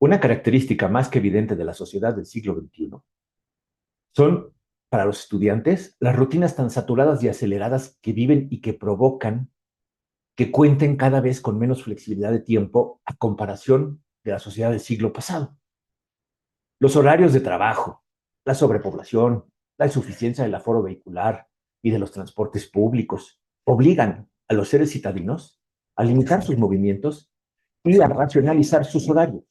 Una característica más que evidente de la sociedad del siglo XXI son, para los estudiantes, las rutinas tan saturadas y aceleradas que viven y que provocan que cuenten cada vez con menos flexibilidad de tiempo a comparación de la sociedad del siglo pasado. Los horarios de trabajo, la sobrepoblación, la insuficiencia del aforo vehicular y de los transportes públicos obligan a los seres citadinos a limitar sus movimientos y a racionalizar sus horarios.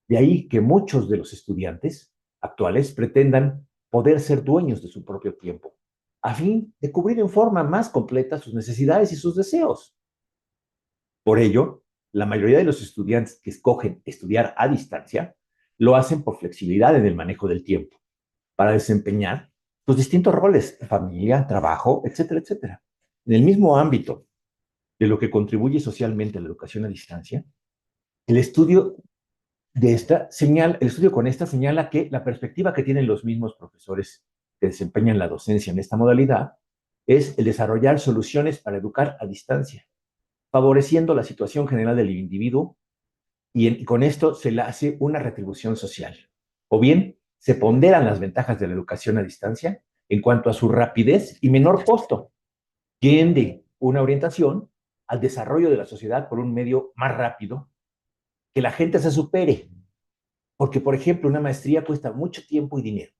De ahí que muchos de los estudiantes actuales pretendan poder ser dueños de su propio tiempo, a fin de cubrir en forma más completa sus necesidades y sus deseos. Por ello, la mayoría de los estudiantes que escogen estudiar a distancia lo hacen por flexibilidad en el manejo del tiempo, para desempeñar sus distintos roles, familia, trabajo, etcétera, etcétera. En el mismo ámbito de lo que contribuye socialmente a la educación a distancia, el estudio el estudio con esta señala que la perspectiva que tienen los mismos profesores que desempeñan la docencia en esta modalidad es el desarrollar soluciones para educar a distancia, favoreciendo la situación general del individuo y con esto se le hace una retribución social. O bien, se ponderan las ventajas de la educación a distancia en cuanto a su rapidez y menor costo, tiende una orientación al desarrollo de la sociedad por un medio más rápido, que la gente se supere. Porque, por ejemplo, una maestría cuesta mucho tiempo y dinero.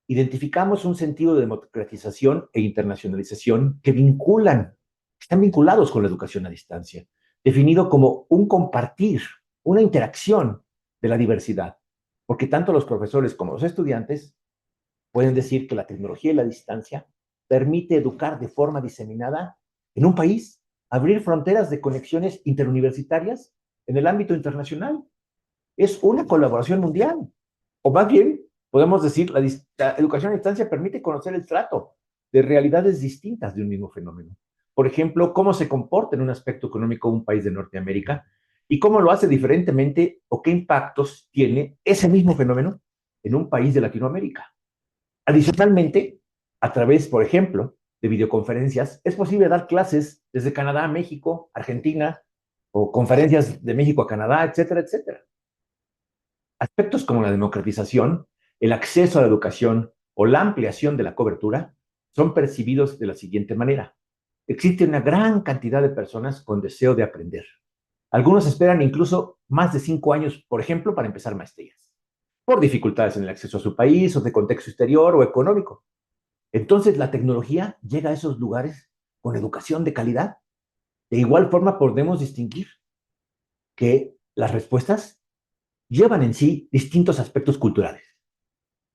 Identificamos un sentido de democratización e internacionalización que están vinculados con la educación a distancia, definido como un compartir, una interacción de la diversidad, porque tanto los profesores como los estudiantes pueden decir que la tecnología y la distancia permite educar de forma diseminada en un país, abrir fronteras de conexiones interuniversitarias en el ámbito internacional. Es una colaboración mundial. O más bien, podemos decir, la educación a distancia permite conocer el trato de realidades distintas de un mismo fenómeno. Por ejemplo, cómo se comporta en un aspecto económico un país de Norteamérica y cómo lo hace diferentemente o qué impactos tiene ese mismo fenómeno en un país de Latinoamérica. Adicionalmente, a través, por ejemplo, de videoconferencias, es posible dar clases desde Canadá a México, Argentina, o conferencias de México a Canadá, etcétera, etcétera. Aspectos como la democratización, el acceso a la educación o la ampliación de la cobertura son percibidos de la siguiente manera. Existe una gran cantidad de personas con deseo de aprender. Algunos esperan incluso más de 5 años, por ejemplo, para empezar maestrías, por dificultades en el acceso a su país o de contexto exterior o económico. Entonces, la tecnología llega a esos lugares con educación de calidad. De igual forma, podemos distinguir que las respuestas llevan en sí distintos aspectos culturales.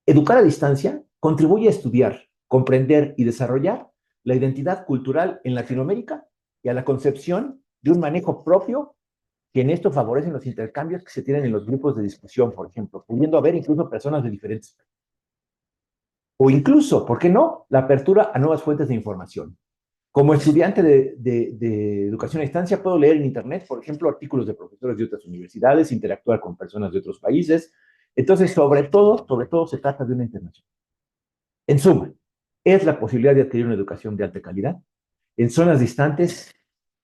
Educar a distancia contribuye a estudiar, comprender y desarrollar la identidad cultural en Latinoamérica y a la concepción de un manejo propio que en esto favorecen los intercambios que se tienen en los grupos de discusión, por ejemplo, pudiendo haber incluso personas de diferentes países. O incluso, ¿por qué no?, la apertura a nuevas fuentes de información. Como estudiante de educación a distancia, puedo leer en Internet, por ejemplo, artículos de profesores de otras universidades, interactuar con personas de otros países. Entonces, sobre todo se trata de una internación. En suma, es la posibilidad de adquirir una educación de alta calidad en zonas distantes,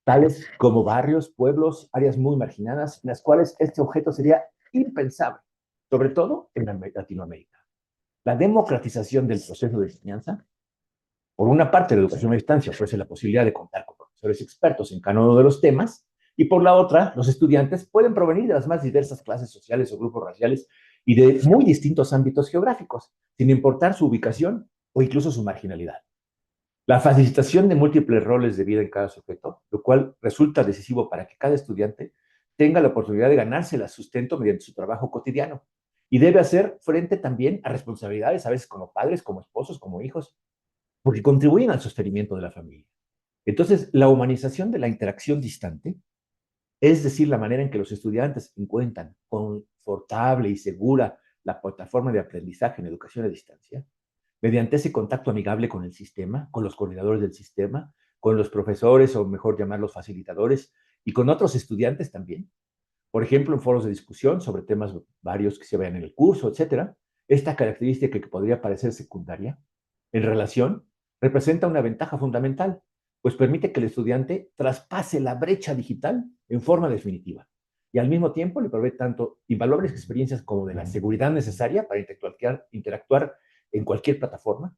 tales como barrios, pueblos, áreas muy marginadas, en las cuales este objeto sería impensable, sobre todo en Latinoamérica. La democratización del proceso de enseñanza. Por una parte, la educación a distancia ofrece la posibilidad de contar con profesores expertos en cada uno de los temas, y por la otra, los estudiantes pueden provenir de las más diversas clases sociales o grupos raciales y de muy distintos ámbitos geográficos, sin importar su ubicación o incluso su marginalidad. La facilitación de múltiples roles de vida en cada sujeto, lo cual resulta decisivo para que cada estudiante tenga la oportunidad de ganarse el sustento mediante su trabajo cotidiano y debe hacer frente también a responsabilidades, a veces como padres, como esposos, como hijos, porque contribuyen al sostenimiento de la familia. Entonces, la humanización de la interacción distante, es decir, la manera en que los estudiantes encuentran confortable y segura la plataforma de aprendizaje en educación a distancia, mediante ese contacto amigable con el sistema, con los coordinadores del sistema, con los profesores, o mejor llamarlos facilitadores, y con otros estudiantes también. Por ejemplo, en foros de discusión sobre temas varios que se vean en el curso, etcétera. Esta característica que podría parecer secundaria en relación representa una ventaja fundamental, pues permite que el estudiante traspase la brecha digital en forma definitiva. y al mismo tiempo le provee tanto invaluables experiencias como de la seguridad necesaria para interactuar en cualquier plataforma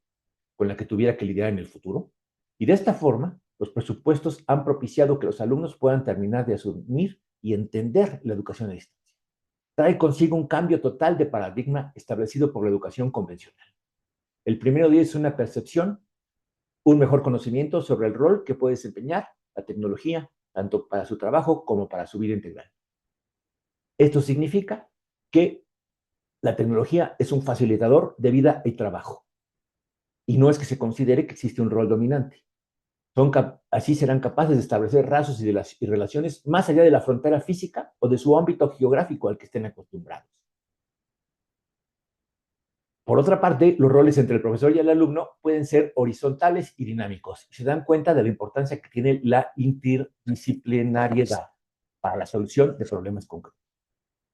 con la que tuviera que lidiar en el futuro. Y de esta forma, los presupuestos han propiciado que los alumnos puedan terminar de asumir y entender la educación a distancia. Trae consigo un cambio total de paradigma establecido por la educación convencional. El primero de ellos es una percepción, un mejor conocimiento sobre el rol que puede desempeñar la tecnología, tanto para su trabajo como para su vida integral. Esto significa que la tecnología es un facilitador de vida y trabajo. Y no es que se considere que existe un rol dominante. Así serán capaces de establecer lazos y relaciones más allá de la frontera física o de su ámbito geográfico al que estén acostumbrados. Por otra parte, los roles entre el profesor y el alumno pueden ser horizontales y dinámicos. Se dan cuenta de la importancia que tiene la interdisciplinariedad para la solución de problemas concretos.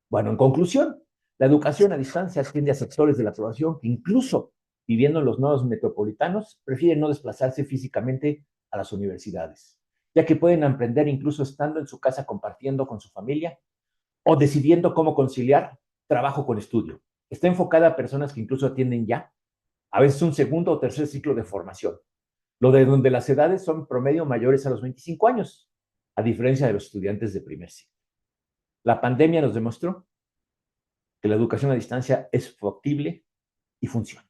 Bueno, en conclusión, la educación a distancia atiende a sectores de la población que incluso viviendo en los nodos metropolitanos prefieren no desplazarse físicamente a las universidades, ya que pueden aprender incluso estando en su casa compartiendo con su familia o decidiendo cómo conciliar trabajo con estudio. Está enfocada a personas que incluso atienden ya, a veces un segundo o tercer ciclo de formación, lo de donde las edades son promedio mayores a los 25 años, a diferencia de los estudiantes de primer ciclo. La pandemia nos demostró que la educación a distancia es factible y funciona.